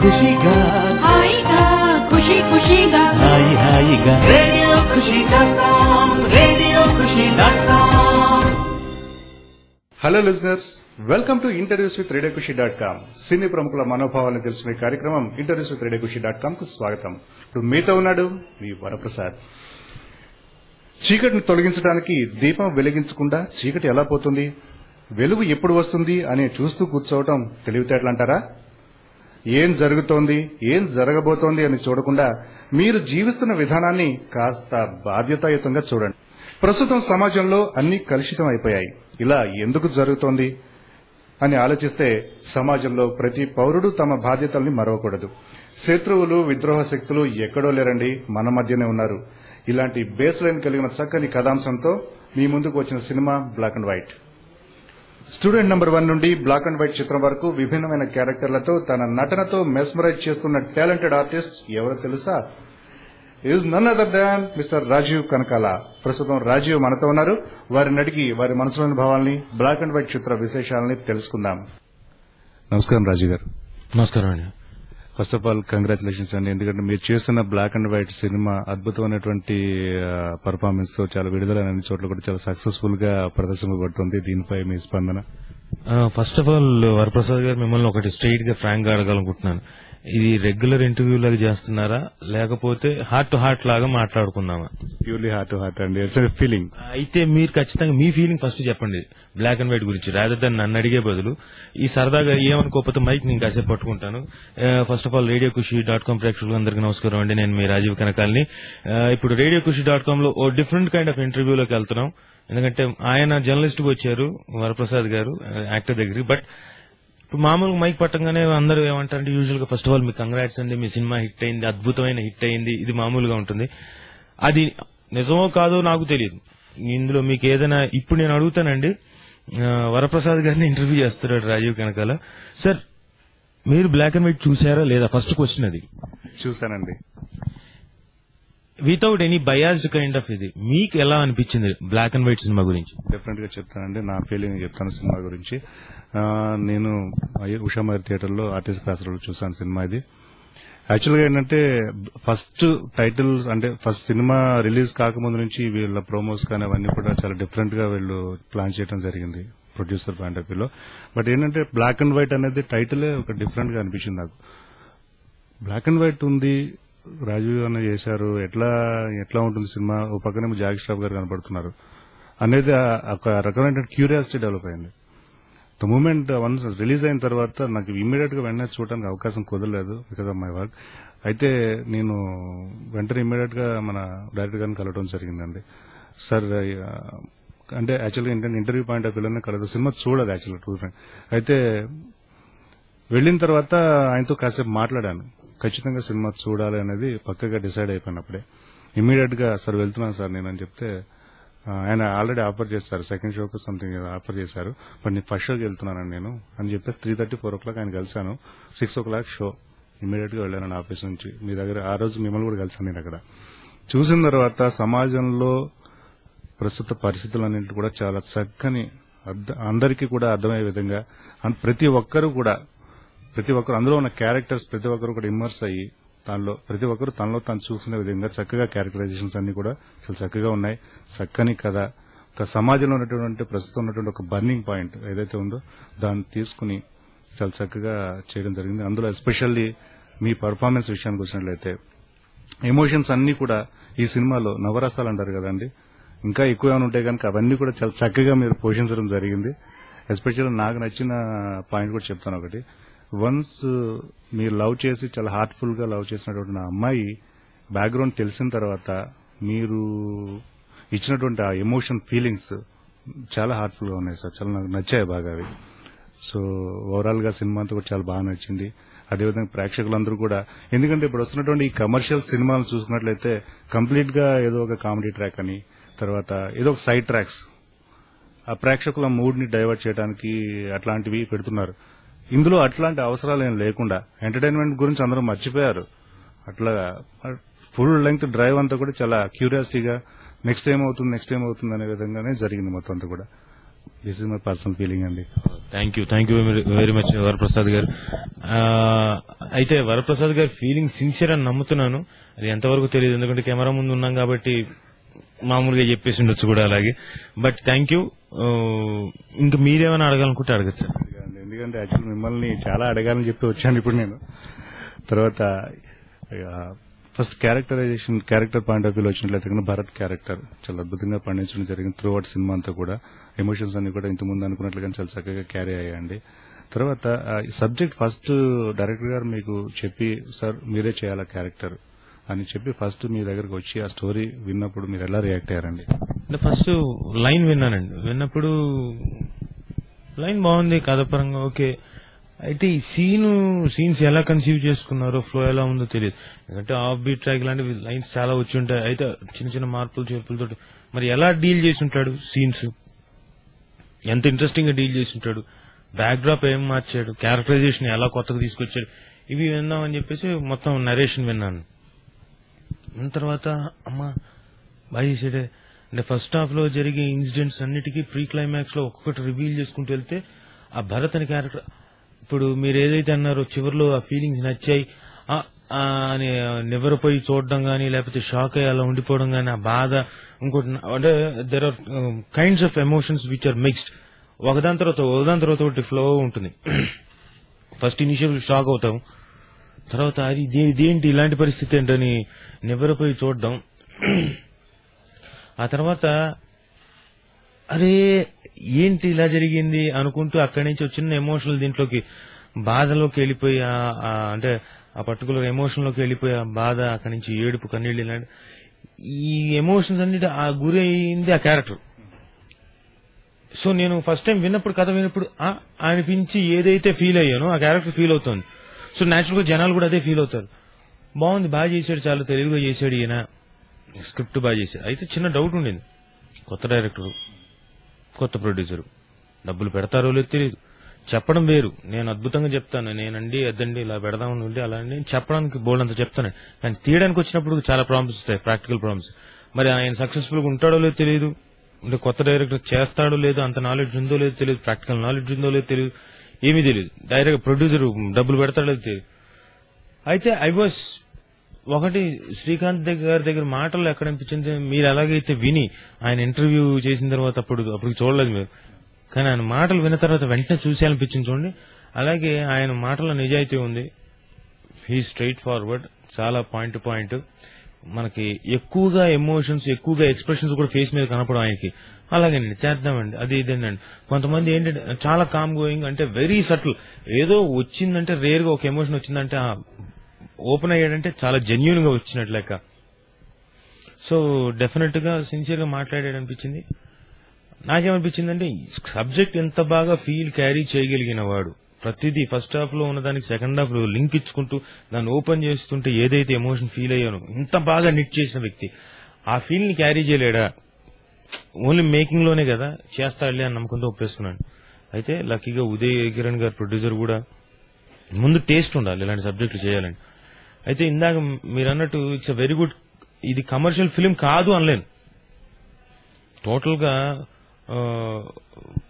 ఖుషిగా హాయిగా ఖుషి ఖుషిగా హాయి హాయిగా రేడియో ఖుషి.com రేడియో ఖుషి.com. Hello listeners, welcome to interviews with radio ఖుషి.com. సినీ ప్రముఖుల మనోభావాలను తెలుసుకునే కార్యక్రమం ఇంటర్వ్యూస్ విత్ రేడియో ఖుషి.com కు స్వాగతం. ఇప్పుడు మీతో ఉన్నాడు మీ వరప్రసాద్. చీకటిని తొలగించడానికి దీపం వెలిగించకుండా చీకటి ఎలా పోతుంది, వెలుగు ఎప్పుడు వస్తుంది అని చూస్తూ కూర్చోవటం తెలివితేటలంటారా? ఏం జరుగుతోంది, ఏం జరగబోతోంది అని చూడకుండా మీరు జీవిస్తున్న విధానాన్ని కాస్త బాధ్యతాయుతంగా చూడండి. ప్రస్తుతం సమాజంలో అన్ని కలుషితం అయిపోయాయి. ఇలా ఎందుకు జరుగుతోంది అని ఆలోచిస్తే సమాజంలో ప్రతి పౌరుడు తమ బాధ్యతల్ని మరవకూడదు. శత్రువులు, విద్రోహ శక్తులు ఎక్కడో లేరండి, మన మధ్యనే ఉన్నారు. ఇలాంటి బేస్ లైన్ కలిగిన చక్కని కథాంశంతో మీ ముందుకు వచ్చిన cinema black and white. Student number 1 నుండి బ్లాక్ అండ్ వైట్ చిత్రం వరకు విభిన్నమైన క్యారెక్టర్లతో తన నటనతో మెస్మరైజ్ చేస్తున్న టాలెంటెడ్ ఆర్టిస్ట్ ఎవరో తెలుసా? Is none other than mister Rajiv Kanakala. ప్రస్తుతం రాజీవ్ మనతో ఉన్నారు. వారిని అడిగి వారి మనసులోని భావాల్ని, బ్లాక్ అండ్ వైట్ చిత్ర విశేషాలని తెలుసుకుందాం. నమస్కారం రాజీవ్ గారు. నమస్కారం అండి. ఫస్ట్ ఆఫ్ ఆల్ కంగ్రాచులేషన్స్ అండి, ఎందుకంటే మీరు చేస్తున్న బ్లాక్ అండ్ వైట్ సినిమా అద్భుతమైనటువంటి పర్ఫార్మెన్స్ తో చాలా విడుదల అన్ని చోట్ల కూడా చాలా సక్సెస్ఫుల్ గా ప్రదర్శించబడుతుంది. దీనిపై మీ స్పందన? ఫస్ట్ ఆఫ్ ఆల్ వరప్రసాద్ గారు, మిమ్మల్ని ఒకటి స్ట్రైట్ గా ఫ్రాంక్ గా అడగాలనుకుంటున్నాను. ఇది రెగ్యులర్ ఇంటర్వ్యూ లాగా చేస్తున్నారా, లేకపోతే హార్ట్ టు హార్ట్ లాగా మాట్లాడుకుందామా? ప్యూర్లీ హార్ట్ టు హార్ట్ అండి, ఇట్స్ ఫీలింగ్. అయితే మీరు ఖచ్చితంగా మీ ఫీలింగ్ ఫస్ట్ చెప్పండి బ్లాక్ అండ్ వైట్ గురించి, రాదర్ దాన్ నన్ను అడిగే బదులు. ఈ సరదాగా ఏమనుకోకపోతే మైక్ నేను కాసేపు పట్టుకుంటాను. ఫస్ట్ ఆఫ్ ఆల్ రేడియో ఖుషి.com ప్రేక్షకులందరికీ నమస్కారం అండి. నేను మీ రాజీవ్ కనకాల్ని. ఇప్పుడు రేడియో ఖుషి.com లో ఓ డిఫరెంట్ కైండ్ ఆఫ్ ఇంటర్వ్యూలోకి వెళ్తున్నాం. ఎందుకంటే ఆయన జర్నలిస్ట్ గా వచ్చారు, వరప్రసాద్ గారు యాక్టర్ దగ్గరికి. బట్ ఇప్పుడు మామూలుగా మైక్ పట్టంగానే అందరూ ఏమంటారంటే యూజువల్ గా ఫస్ట్ ఆఫ్ ఆల్ మీకు కంగ్రాట్స్ అండి, మీ సినిమా హిట్ అయింది, అద్భుతమైన హిట్ అయింది, ఇది మామూలుగా ఉంటుంది. అది నిజమో కాదో నాకు తెలియదు. ఇందులో మీకు ఏదైనా ఇప్పుడు నేను అడుగుతానండి. వరప్రసాద్ గారిని ఇంటర్వ్యూ చేస్తున్నాడు రాజీవ్ కనకాల సార్. మీరు బ్లాక్ అండ్ వైట్ చూసారా లేదా? ఫస్ట్ క్వశ్చన్ అది. చూశానండి. Without any biased kind of ఇది మీకు ఎలా అనిపించింది బ్లాక్ అండ్ వైట్ సినిమా గురించి? డెఫినెట్ గా చెప్తానండి, నా ఫీలింగ్ చెప్తాను సినిమా గురించి. నేను ఉషామారి థియేటర్ లో ఆర్టిస్ట్ క్లాస్ లో చూసాను సినిమా. ఇది యాక్చువల్ గా ఏంటంటే ఫస్ట్ టైటిల్ అంటే ఫస్ట్ సినిమా రిలీజ్ కాకముందు నుంచి వీళ్ళ ప్రోమోస్ కానీ అవన్నీ కూడా చాలా డిఫరెంట్ గా వీళ్ళు ప్లాన్ చేయడం జరిగింది ప్రొడ్యూసర్ పాయింట్ ఆఫ్ వ్యూలో. బట్ ఏంటంటే బ్లాక్ అండ్ వైట్ అనేది టైటిలే ఒక డిఫరెంట్ గా అనిపించింది నాకు. బ్లాక్ అండ్ వైట్ ఉంది, రాజీవ్ గారు చేశారు, ఎట్లా ఉంటుంది సినిమా, ఓ పక్కనేమో జాకీ ష్రాఫ్ గారు కనపడుతున్నారు అనేది ఒక రకమైన క్యూరియాసిటీ డెవలప్ అయింది. ద మూమెంట్ వన్స్ రిలీజ్ అయిన తర్వాత నాకు ఇమ్మీడియట్ గా వెంటనే చూడడానికి అవకాశం కుదరలేదు బికాస్ ఆఫ్ మై వర్క్. అయితే నేను వెంటనే ఇమ్మీడియట్ గా మన డైరెక్టర్ గారిని కలవడం జరిగిందండి. సార్ అంటే యాక్చువల్గా ఏంటంటే ఇంటర్వ్యూ పాయింట్ ఆఫ్ వ్యూలోనే కలదు, సినిమా చూడదు యాక్చువల్గా ట్రూ ఫ్రెండ్. అయితే వెళ్లిన తర్వాత ఆయనతో కాసేపు మాట్లాడాను. ఖచ్చితంగా సినిమా చూడాలి అనేది పక్కగా డిసైడ్ అయిపోయినప్పుడే ఇమ్మీడియట్ గా సార్ వెళ్తున్నాను సార్ నేను అని చెప్తే, ఆయన ఆల్రెడీ ఆఫర్ చేశారు, సెకండ్ షోకి సంథింగ్ ఆఫర్ చేశారు, బట్ నేను ఫస్ట్ షోకి వెళ్తున్నాను నేను అని చెప్పేసి 3:30, 4 o'clock ఆయన కలిశాను. 6 o'clock షో. ఇమ్మీడియట్ గా వెళ్ళాను ఆఫీస్ నుంచి మీ దగ్గర. ఆ రోజు మిమ్మల్ని కూడా కలిశాను నేను అక్కడ. చూసిన తర్వాత సమాజంలో ప్రస్తుత పరిస్థితులన్నింటి కూడా చాలా చక్కని అందరికీ కూడా అర్థమయ్యే విధంగా ప్రతి ఒక్కరు అందులో ఉన్న క్యారెక్టర్స్ ప్రతి ఒక్కరు కూడా ఇమ్మర్స్ అయ్యి దానిలో ప్రతి ఒక్కరు తనలో తాను చూసుకునే విధంగా చక్కగా క్యారెక్టరైజేషన్స్ అన్ని కూడా చాలా చక్కగా ఉన్నాయి. చక్కని కథ, ఒక సమాజంలో ఉన్నటువంటి ప్రస్తుతం ఉన్నటువంటి ఒక బర్నింగ్ పాయింట్ ఏదైతే ఉందో దాన్ని తీసుకుని చాలా చక్కగా చేయడం జరిగింది. అందులో ఎస్పెషల్లీ మీ పర్ఫార్మెన్స్ విషయానికి వచ్చినట్లయితే ఎమోషన్స్ అన్ని కూడా ఈ సినిమాలో నవరసాలు అంటారు కదండి, ఇంకా ఎక్కువ ఏమైనా ఉంటాయి కనుక అవన్నీ కూడా చాలా చక్కగా మీరు పోషించడం జరిగింది. ఎస్పెషల్లీ నాకు నచ్చిన పాయింట్ కూడా చెప్తాను ఒకటి. వన్స్ మీరు లవ్ చేసి చాలా హార్ట్ఫుల్ గా లవ్ చేసినటువంటి నా అమ్మాయి బ్యాక్గ్రౌండ్ తెలిసిన తర్వాత మీరు ఇచ్చినటువంటి ఆ ఎమోషన్ ఫీలింగ్స్ చాలా హార్ట్ఫుల్ గా ఉన్నాయి సార్, చాలా నాకు నచ్చాయి బాగా అవి. సో ఓవరాల్ గా సినిమా అంతా కూడా చాలా బాగా నచ్చింది. అదేవిధంగా ప్రేక్షకులందరూ కూడా, ఎందుకంటే ఇప్పుడు వస్తున్నటువంటి ఈ కమర్షియల్ సినిమాలు చూసుకున్నట్లయితే కంప్లీట్ గా ఏదో ఒక కామెడీ ట్రాక్ అని, తర్వాత ఏదో ఒక సైడ్ ట్రాక్స్, ఆ ప్రేక్షకుల మూడ్ ని డైవర్ట్ చేయడానికి అట్లాంటివి పెడుతున్నారు. ఇందులో అట్లాంటి అవసరాలు ఏం లేకుండా ఎంటర్టైన్మెంట్ గురించి అందరూ మర్చిపోయారు. అట్లా ఫుల్ లెంగ్త్ డ్రైవ్ అంతా కూడా చాలా క్యూరియాసిటీగా నెక్స్ట్ ఏమవుతుంది అనే విధంగానే జరిగింది మొత్తం అంతా కూడా. This is my personal feeling అండి. Thank you very much Varaprasad గారు. అయితే వరప్రసాద్ గారి ఫీలింగ్ సిన్సియర్ అని నమ్ముతున్నాను. అది ఎంతవరకు తెలియదు, ఎందుకంటే కెమెరా ముందు ఉన్నాం కాబట్టి మామూలుగా చెప్పేసి ఉండొచ్చు కూడా అలాగే. But thank you. ఇంకా మీరేమైనా అడగాలనుకుంటే అడగచ్చు. ఎందుకంటే యాక్చువల్ మిమ్మల్ని చాలా అడగాలని చెప్పి వచ్చాను ఇప్పుడు నేను. తర్వాత ఫస్ట్ క్యారెక్టర్ పాయింట్ ఆఫ్ వ్యూలో వచ్చినట్లయితే కనుక భరత్ క్యారెక్టర్ చాలా అద్భుతంగా పండించడం జరిగింది. త్రూ అవుట్ సినిమా అంతా కూడా ఎమోషన్స్ అన్ని కూడా ఇంతకుముందు అనుకున్నట్లుగా చాలా చక్కగా క్యారీ అయ్యాయండి. తర్వాత సబ్జెక్ట్ ఫస్ట్ డైరెక్టర్ గారు మీకు చెప్పి సార్ మీరే చేయాలి క్యారెక్టర్ అని చెప్పి ఫస్ట్ మీ దగ్గరకు వచ్చి ఆ స్టోరీ విన్నప్పుడు మీరు ఎలా రియాక్ట్ అయ్యారండి? అంటే ఫస్ట్ లైన్ విన్నానండి. విన్నప్పుడు లైన్ బాగుంది, కథపరంగా ఓకే. అయితే ఈ సీన్స్ ఎలా కన్సీవ్ చేసుకున్నారో, ఫ్లో ఎలా ఉందో తెలియదు. ఎందుకంటే ఆఫ్ బీట్ ట్రాక్ లాంటివి లైన్స్ చాలా వచ్చి ఉంటాయి. అయితే చిన్న చిన్న మార్పులు చేర్పులతో మరి ఎలా డీల్ చేసి ఉంటాడు సీన్స్, ఎంత ఇంట్రెస్టింగ్ గా డీల్ చేసి ఉంటాడు, బ్యాక్ డ్రాప్ ఏం మార్చాడు, క్యారెక్టరైజేషన్ ఎలా కొత్తగా తీసుకొచ్చాడు, ఇవి విన్నామని చెప్పేసి మొత్తం నరేషన్ విన్నాను. దాని తర్వాత అమ్మా బాగా చేసాడే. అంటే ఫస్ట్ హాఫ్ లో జరిగే ఇన్సిడెంట్స్ అన్నిటికీ ప్రీ క్లైమాక్స్ లో ఒక్కొక్కటి రివీల్ చేసుకుంటూ వెళ్తే ఆ భరత్ అని క్యారెక్టర్, ఇప్పుడు మీరు ఏదైతే అన్నారో చివరిలో ఆ ఫీలింగ్స్ నచ్చాయి అని నివ్వరపోయి చూడడం గానీ, లేకపోతే షాక్ అయ్యి అలా ఉండిపోవడం గానీ, ఆ బాధ, ఇంకోటి అంటే there are kinds of emotions which are mixed. ఒకదాని తర్వాత ఒకటి ఫ్లో ఉంటుంది. ఫస్ట్ ఇనిషియల్ షాక్ అవుతాం, తర్వాత అది ఇదేంటి ఇలాంటి పరిస్థితి ఏంటని నివ్వరపోయి చూడడం, ఆ తర్వాత అరే ఏంటి ఇలా జరిగింది అనుకుంటూ అక్కడి నుంచి చిన్న ఎమోషనల్ దీంట్లోకి బాధలోకి వెళ్ళిపోయి అంటే ఆ పర్టికులర్ ఎమోషన్ లోకి వెళ్ళిపోయి ఆ బాధ, అక్కడి నుంచి ఏడుపు, కన్నీళ్ళు, ఇలాంటి ఈ ఎమోషన్స్ అన్నిటి ఆ గురి అయింది ఆ క్యారెక్టర్. సో నేను ఫస్ట్ టైం విన్నప్పుడు, కథ విన్నప్పుడు అనిపించి ఏదైతే ఫీల్ అయ్యానో ఆ క్యారెక్టర్ ఫీల్ అవుతుంది. సో న్యాచురల్ గా జనాలు కూడా అదే ఫీల్ అవుతారు. బాగుంది, బాగా చేశాడు, చాలా తెలివిగా చేశాడు ఈయన, స్క్రిప్ట్ బాగా చేశాడు. అయితే చిన్న డౌట్ ఉండేది, కొత్త డైరెక్టర్, కొత్త ప్రొడ్యూసర్, డబ్బులు పెడతారో లేదో తెలియదు. చెప్పడం వేరు, నేను అద్భుతంగా చెప్తాను, నేనండి అద్దండి ఇలా పెడదామని ఉండి అలా అండి చెప్పడానికి బోల్డ్ అంత చెప్తాను. కానీ తీయడానికి వచ్చినప్పుడు చాలా ప్రాబ్లమ్స్ వస్తాయి, ప్రాక్టికల్ ప్రాబ్లమ్స్. మరి ఆయన సక్సెస్ఫుల్ గా ఉంటాడో లేదో తెలియదు, అంటే కొత్త డైరెక్టర్ చేస్తాడో లేదో, అంత నాలెడ్జ్ ఉందో లేదో తెలియదు, ప్రాక్టికల్ నాలెడ్జ్ ఉందో లేదో తెలియదు, ఏమీ తెలియదు. డైరెక్ట్ ప్రొడ్యూసర్ డబ్బులు పెడతాడో లేదో తెలియదు. అయితే ఒకటి శ్రీకాంత్ గారి దగ్గర మాటలు ఎక్కడ అనిపించింది, మీరు ఎలాగైతే విని ఆయన ఇంటర్వ్యూ చేసిన తర్వాత అప్పుడు చూడలేదు మీరు, కానీ ఆయన మాటలు విన్న తర్వాత వెంటనే చూసేయాలనిపించింది చూడండి. అలాగే ఆయన మాటల నిజాయితీ ఉంది, హీ స్ట్రైట్ ఫార్వర్డ్, చాలా పాయింట్ టు పాయింట్. మనకి ఎక్కువగా ఎమోషన్స్, ఎక్కువగా ఎక్స్ప్రెషన్స్ కూడా ఫేస్ మీద కనపడం ఆయనకి. అలాగేనండి చేద్దామండి, అది ఇదేనండి. కొంతమంది ఏంటంటే చాలా కామ్ గోయింగ్, అంటే వెరీ సటిల్, ఏదో వచ్చిందంటే రేర్ గా ఒక ఎమోషన్ వచ్చిందంటే ఓపెన్ అయ్యాడంటే చాలా జెన్యూన్ గా వచ్చినట్లు లెక్క. సో డెఫినెట్ గా సిన్సియర్ గా మాట్లాడాడు అనిపించింది. నాకేమనిపించిందంటే సబ్జెక్ట్ ఎంత బాగా ఫీల్ క్యారీ చేయగలిగిన వాడు, ప్రతిదీ ఫస్ట్ హాఫ్ లో ఉన్నదానికి సెకండ్ హాఫ్ లో లింక్ ఇచ్చుకుంటూ దాన్ని ఓపెన్ చేస్తుంటే ఏదైతే ఎమోషన్ ఫీల్ అయ్యానో ఇంత బాగా నిట్ చేసిన వ్యక్తి ఆ ఫీల్ ని క్యారీ చేయలేడా, ఓన్లీ మేకింగ్ లోనే కదా చేస్తాడులే అని నమ్మకంతో ఒప్పేసుకున్నాను. అయితే లక్కీగా ఉదయ్ కిరణ్ గారు ప్రొడ్యూసర్ కూడా ముందు టేస్ట్ ఉండాలి ఇలాంటి సబ్జెక్టులు చేయాలని. అయితే ఇందాక మీరు అన్నట్టు ఇట్స్ అ వెరీ గుడ్, ఇది కమర్షియల్ ఫిలిం కాదు అనలేను, టోటల్ గా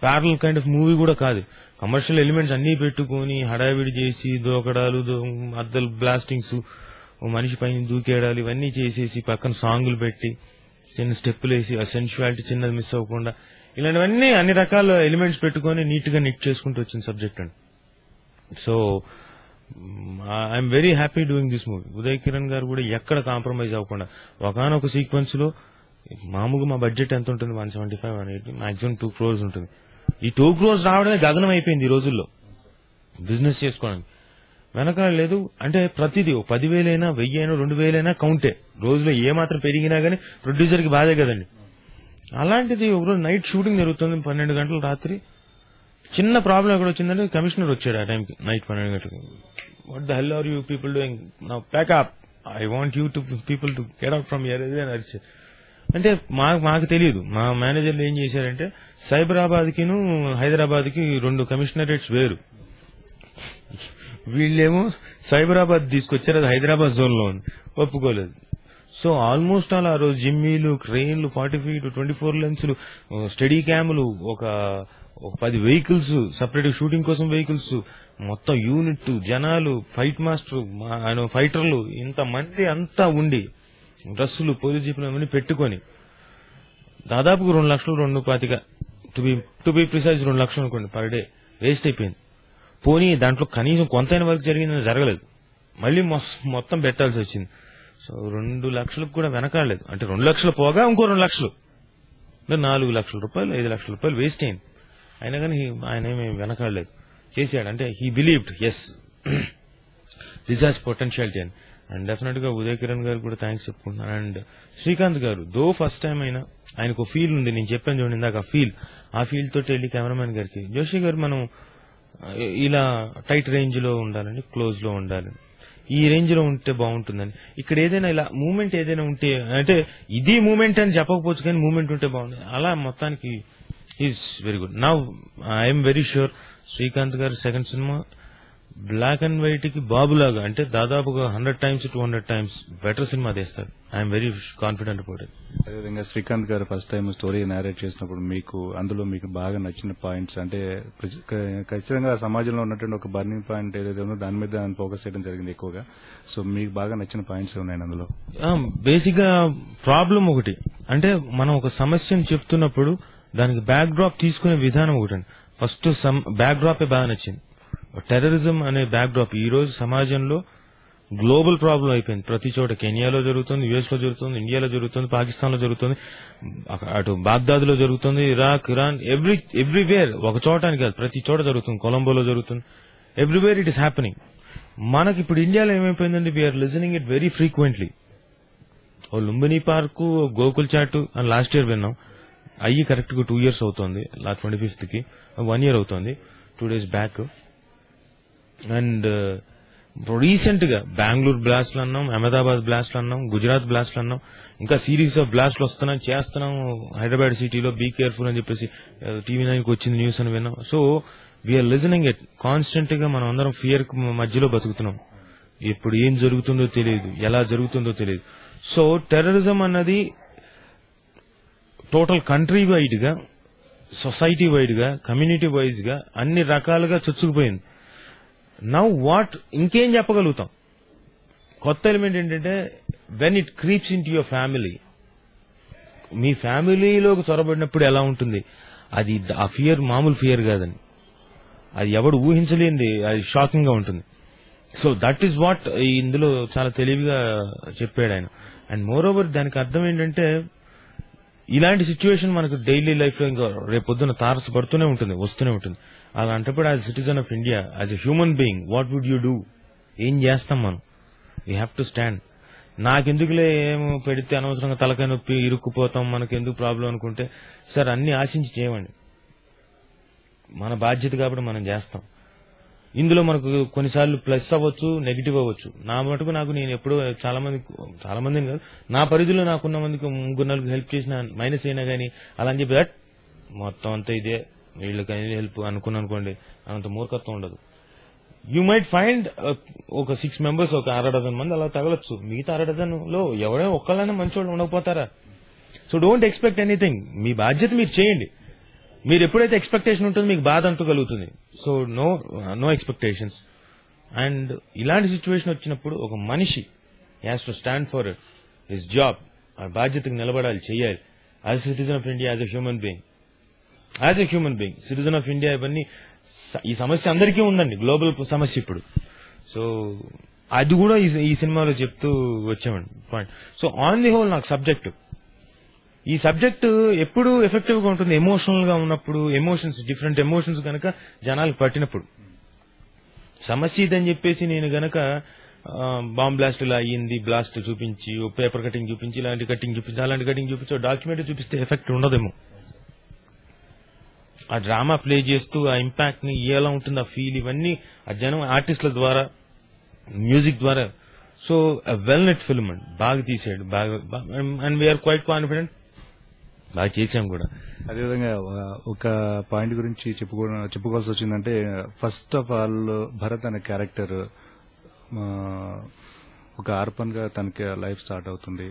ప్యారలల్ కైండ్ ఆఫ్ మూవీ కూడా కాదు. కమర్షియల్ ఎలిమెంట్స్ అన్ని పెట్టుకుని హడావిడి చేసి దోకడాలు, అద్దలు బ్లాస్టింగ్స్, మనిషి పైన దూకేడాలు, ఇవన్నీ చేసేసి పక్కన సాంగులు పెట్టి చిన్న స్టెప్పులు వేసి ఆ సెన్షువాలిటీ చిన్నది మిస్ అవ్వకుండా ఇలాంటివన్నీ అన్ని రకాల ఎలిమెంట్స్ పెట్టుకుని నీట్ గా నిట్ చేసుకుంటూ వచ్చిన సబ్జెక్ట్ అండి. So I'm very happy doing this movie. Uday Kiran గారు కూడా ఎక్కడ కాంప్రమైజ్ అవ్వకుండా ఒకనొక సీక్వెన్స్ లో మామూలుగా మా బడ్జెట్ ఎంత ఉంటుంది, 175, 180, మాక్సిమం 2 crores ఉంటుంది. ఈ 2 crores రావడమే గగనం అయిపోయింది ఈ రోజుల్లో బిజినెస్ చేసుకోవడానికి. వెనకాల లేదు అంటే ప్రతిదీ 10,000 అయినా 1,000 అయినా 2,000 అయినా కౌంటే. రోజులో ఏమాత్రం పెరిగినా గానీ ప్రొడ్యూసర్ కి బాధే కదండి. అలాంటిది ఒకరోజు నైట్ షూటింగ్ జరుగుతుంది, 12 గంటల రాత్రి. చిన్న ప్రాబ్లం ఎక్కడ వచ్చిందంటే కమిషనర్ వచ్చాడు ఆ టైంకి, నైట్ 12 గంటలకు. What the hell are you people doing now, pack up, I want you two people to get out from here అని అరిచారు. అంటే మాకు తెలియదు, మా మేనేజర్లు ఏం చేశారంటే సైబరాబాద్ కిను హైదరాబాద్ కి 2 కమిషనరేట్స్ వేరు, వీళ్ళేమో సైబరాబాద్ తీసుకొచ్చారు, అది హైదరాబాద్ జోన్ లో ఉంది, ఒప్పుకోలేదు. సో ఆల్మోస్ట్ అలా ఆ రోజు జిమ్మీలు, క్రెయిన్లు, 40 feet 24 లెన్సులు, స్టడీ క్యాములు, ఒక ఒక 10 వెహికల్స్ సపరేట్ షూటింగ్ కోసం వెహికల్స్, మొత్తం యూనిట్, జనాలు, ఫైట్ మాస్టర్, ఫైటర్లు, ఇంతమంది అంతా ఉండి డ్రస్సులు, పోలీస్ జీపులు అవన్నీ పెట్టుకొని దాదాపుగా 2 లక్షలు 2.25 టు బి ప్రిసైజ్ 2 లక్షలు అనుకోండి పర్ డే వేస్ట్ అయిపోయింది. పోనీ దాంట్లో కనీసం కొంతైన వర్క్ జరిగిందని జరగలేదు, మళ్ళీ మొత్తం పెట్టాల్సి వచ్చింది. సో 2 లక్షలకు కూడా వెనకాడలేదు. అంటే 2 లక్షలు పోగా ఇంకో 2 లక్షలు, 4 లక్షల రూపాయలు, 5 లక్షల రూపాయలు వేస్ట్ అయింది. అయినా కానీ ఆయన ఏమి వెనకాడలేదు, చేశాడు. అంటే he believed as this has potentiality అని. అండ్ డెఫినెట్ గా ఉదయ్ కిరణ్ గారు కూడా థ్యాంక్స్ చెప్పుకుంటున్నాను. అండ్ శ్రీకాంత్ గారు దో ఫస్ట్ టైం అయినా ఆయనకు ఫీల్ ఉంది, నేను చెప్పాను చూడండి ఇందాక ఆ ఫీల్ తోటి వెళ్ళి కెమెరామెన్ గారికి, జోషి గారు మనం ఇలా టైట్ రేంజ్ లో ఉండాలని, క్లోజ్ లో ఉండాలి, ఈ రేంజ్ లో ఉంటే బాగుంటుందని, ఇక్కడ ఏదైనా ఇలా మూమెంట్ ఏదైనా ఉంటే, అంటే ఇది మూమెంట్ అని చెప్పకపోవచ్చు కానీ మూమెంట్ ఉంటే బాగుంటుంది, అలా మొత్తానికి is very good. Now I'm very sure Srikanth గారి second cinema black and white కి బాబులాగా, అంటే దాదాపుగా 100 times 200 times బెటర్ సినిమా తీస్తాడు. I'm very confident about it. అదేవిధంగా శ్రీకాంత్ గారు ఫస్ట్ టైం స్టోరీ నేరేట్ చేసినప్పుడు అందులో మీకు బాగా నచ్చిన పాయింట్స్, అంటే ఖచ్చితంగా సమాజంలో ఉన్నటువంటి ఒక బర్నింగ్ పాయింట్ ఏదైతే ఉందో దాని మీద ఫోకస్ చేయడం జరిగింది ఎక్కువగా. సో మీకు బాగా నచ్చిన పాయింట్స్ ఉన్నాయి అందులో? బేసిక్ గా ప్రాబ్లం ఒకటి, అంటే మనం ఒక సమస్యను చెప్తున్నప్పుడు దానికి బ్యాక్ డ్రాప్ తీసుకునే విధానం ఒకటి. ఫస్ట్ బ్యాక్ డ్రాప్ బాగా నచ్చింది. టెర్రరిజం అనే బ్యాక్ డ్రాప్ ఈ రోజు సమాజంలో గ్లోబల్ ప్రాబ్లం అయిపోయింది. ప్రతి చోట కెనియాలో జరుగుతుంది, యుఎస్ లో జరుగుతుంది, ఇండియాలో జరుగుతుంది, పాకిస్తాన్ లో జరుగుతుంది, అటు బాగ్దాద్ లో జరుగుతుంది, ఇరాక్, ఇరాన్, ఎవ్రీవేర్, ఒక చోట అని కాదు ప్రతి చోట జరుగుతుంది, కొలంబోలో జరుగుతుంది, ఎవ్రీవేర్ ఇట్ ఇస్ హ్యాపెనింగ్. మనకి ఇప్పుడు ఇండియాలో ఏమైపోయిందంటే we're listening it very frequently. ఓ లుంబిని పార్కు, గోకుల్ చాట్ అని లాస్ట్ ఇయర్ విన్నాం, అయ్యి కరెక్ట్ గా 2 years అవుతుంది, 25th కి 1 year అవుతుంది 2 days బ్యాక్. అండ్ రీసెంట్ గా బెంగళూరు బ్లాస్ట్లు అన్నాం, అహ్మదాబాద్ బ్లాస్ట్లు అన్నాం, గుజరాత్ బ్లాస్ట్లు అన్నాం, ఇంకా సిరీస్ ఆఫ్ బ్లాస్ట్లు వస్తున్నాం చేస్తున్నాం. హైదరాబాద్ సిటీలో బీ కేర్ఫుల్ అని చెప్పేసి TV9 కి వచ్చింది న్యూస్ అని విన్నాం. So we're listening it constant గా. మనం అందరం ఫియర్ మధ్యలో బతుకుతున్నాం. ఇప్పుడు ఏం జరుగుతుందో తెలియదు, ఎలా జరుగుతుందో తెలియదు. సో టెర్రరిజం అన్నది టోటల్ కంట్రీ వైడ్ గా, సొసైటీ వైడ్ గా, కమ్యూనిటీ వైజ్ గా అన్ని రకాలుగా చొచ్చుకుపోయింది. నౌ వాట్, ఇంకేం చెప్పగలుగుతాం? కొత్త ఎలిమెంట్ ఏంటంటే when it creeps into your family, మీ ఫ్యామిలీలోకి చొరబడినప్పుడు ఎలా ఉంటుంది అది, ఆ ఫియర్ మామూలు ఫియర్ కాదని, అది ఎవడు ఊహించలేనిది, అది షాకింగ్ గా ఉంటుంది. సో దట్ ఈస్ వాట్ ఇందులో చాలా తెలివిగా చెప్పాడు ఆయన. అండ్ మోర్ ఓవర్ దానికి అర్థం ఏంటంటే ఇలాంటి సిచ్యువేషన్ మనకు డైలీ లైఫ్ లో ఇంకా రేపొద్దున తారసపడుతూనే ఉంటుంది, వస్తూనే ఉంటుంది. అలాంటప్పుడు as citizen of India, as a human being, what would you do? ఏం చేస్తాం మనం? We have to stand. నాకెందుకులే, ఏమో పెడితే అనవసరంగా తలకాయ నొప్పి, ఇరుక్కుపోతాం, మనకెందుకు ప్రాబ్లం అనుకుంటే, సార్ అన్ని ఆశించి చేయమండి, మన బాధ్యత కాబట్టి మనం చేస్తాం. ఇందులో మనకు కొన్నిసార్లు ప్లస్ అవ్వచ్చు, నెగిటివ్ అవ్వచ్చు. నా మటుకు నేను ఎప్పుడూ చాలా మందిని కాదు, నా పరిధిలో నాకున్న మందికి 3-4 హెల్ప్ చేసిన మైనస్ అయినా గానీ అలా అని చెప్పి దట్ మొత్తం అంతా ఇదే వీళ్ళకి హెల్ప్ అనుకోండి, అంత మూర్ఖత్వం ఉండదు. యూ మైట్ ఫైండ్ ఒక 6 members, ఒక 6 మంది అలా తగలొచ్చు. మిగతా 6 లో ఎవరైనా ఒక్కళ్ళైనా మంచోళ్ళు ఉండకపోతారా? So don't expect anything. మీ బాధ్యత మీరు చేయండి. మీరు ఎప్పుడైతే ఎక్స్పెక్టేషన్ ఉంటుందో మీకు బాధ అంటూ కలుగుతుంది. So no expectations. అండ్ ఇలాంటి సిచ్యువేషన్ వచ్చినప్పుడు ఒక మనిషి has to stand for his job, ఆ బాధ్యతకు నిలబడాలి, చేయాలి. As citizen of India, as a human being, citizen of India. ఇవన్నీ ఈ సమస్య అందరికీ ఉందండి, గ్లోబల్ సమస్య ఇప్పుడు. సో అది కూడా ఈ సినిమాలో చెప్తూ వచ్చామండి point. So on the whole నాకు సబ్జెక్టు, ఈ సబ్జెక్ట్ ఎప్పుడు ఎఫెక్టివ్ గా ఉంటుంది ఎమోషనల్ గా ఉన్నప్పుడు, డిఫరెంట్ ఎమోషన్స్ గనక జనాలకు పట్టినప్పుడు. సమస్య ఇదని చెప్పేసి నేను గనక బాంబ్ బ్లాస్ట్ ఇలా అయ్యింది, బ్లాస్ట్ చూపించి, పేపర్ కటింగ్ చూపించి, ఇలాంటి కటింగ్ చూపించి, అలాంటి కటింగ్ చూపించి, డాక్యుమెంటరీ చూపిస్తే ఎఫెక్ట్ ఉండదేమో. ఆ డ్రామా ప్లే చేస్తూ ఆ ఇంపాక్ట్ ని ఎలా ఉంటుంది, ఆ ఫీల్, ఇవన్నీ ఆ జనం ఆర్టిస్టుల ద్వారా, మ్యూజిక్ ద్వారా. సో వెల్ నెట్ ఫిల్మ్ అండి, బాగా తీసాడు, బాగా. అండ్ వీఆర్ క్వైట్ కాన్ఫిడెంట్, బాగా చేశాం కూడా. అదేవిధంగా ఒక పాయింట్ గురించి చెప్పుకోవాల్సి వచ్చిందంటే, ఫస్ట్ ఆఫ్ ఆల్ భరత్ అనే క్యారెక్టర్ ఒక ఆర్పన్ గా తనకి లైఫ్ స్టార్ట్ అవుతుంది.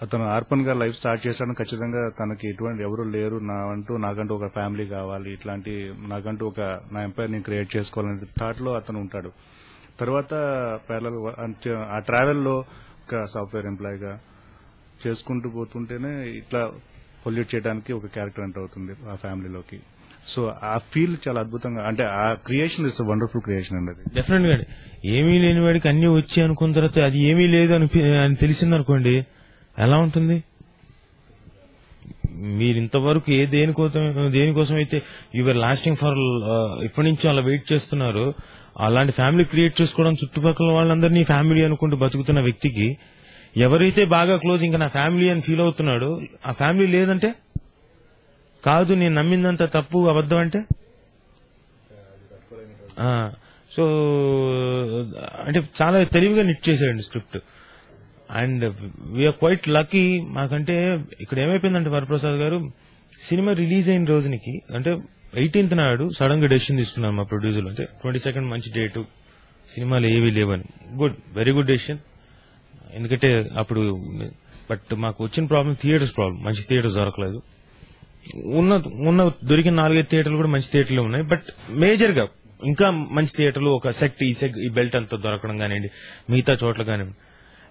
అతను ఆర్పన్ గా లైఫ్ స్టార్ట్ చేశాడు. ఖచ్చితంగా తనకి ఎటువంటి ఎవరు లేరు, నాకంటూ ఒక ఫ్యామిలీ కావాలి, ఇట్లాంటి నాకంటూ ఒక నా ఎంపైర్ నేను క్రియేట్ చేసుకోవాలనే థాట్ లో అతను ఉంటాడు. తర్వాత ప్యారలల్ ఆ ట్రావెల్ లో ఒక సాఫ్ట్వేర్ ఎంప్లాయ్ గా చేసుకుంటూ పోతుంటేనే ఇట్లా పొల్యూట్ చేయడానికి ఒక క్యారెక్టర్ ఎంటర్ అవుతుంది ఆ ఫ్యామిలీలోకి. సో ఆ ఫీల్ చాలా అద్భుతంగా, అంటే ఆ క్రియేషన్ ఇస్ వండర్ఫుల్ క్రియేషన్ అండి. అది డెఫినెట్ గా ఏమీ లేని వాడికి అన్ని వచ్చి అనుకున్న తర్వాత అది ఏమీ లేదు అని తెలిసిందనుకోండి, ఎలా ఉంటుంది? మీరు ఇంతవరకు దేనికోసం అయితే యువర్ లాస్టింగ్ ఫర్ ఇప్పటి నుంచి అలా వెయిట్ చేస్తున్నారు, అలాంటి ఫ్యామిలీ క్రియేట్ చేసుకోవడం, చుట్టుపక్కల వాళ్ళందరినీ ఫ్యామిలీ అనుకుంటూ బతుకుతున్న వ్యక్తికి ఎవరైతే బాగా క్లోజ్ ఇంకా నా ఫ్యామిలీ అని ఫీల్ అవుతున్నాడో ఆ ఫ్యామిలీ లేదంటే, కాదు నేను నమ్మిందంత తప్పు అబద్ధం అంటే, సో అంటే చాలా తెలివిగా నిట్ చేశాడండి script. And we're quite lucky. మాకంటే ఇక్కడ ఏమైపోయిందంటే వరప్రసాద్ గారు సినిమా రిలీజ్ అయిన రోజునికి అంటే 18th నాడు సడన్ గా డెసిషన్ తీసుకున్నారు మా ప్రొడ్యూసర్లు. అంటే 22nd మంచి డేటు, సినిమాలు ఏవీ లేవని. Good, very good decision. ఎందుకంటే అప్పుడు బట్ మాకు వచ్చిన ప్రాబ్లం థియేటర్స్ ప్రాబ్లం. మంచి థియేటర్స్ దొరకలేదు. ఉన్న దొరికిన 4-5 థియేటర్లు కూడా మంచి థియేటర్లు ఉన్నాయి. బట్ మేజర్ గా ఇంకా మంచి థియేటర్లు ఒక సెట్ ఈ బెల్ట్ అంతా దొరకడం కానివ్వండి, మిగతా చోట్ల కానివ్వండి.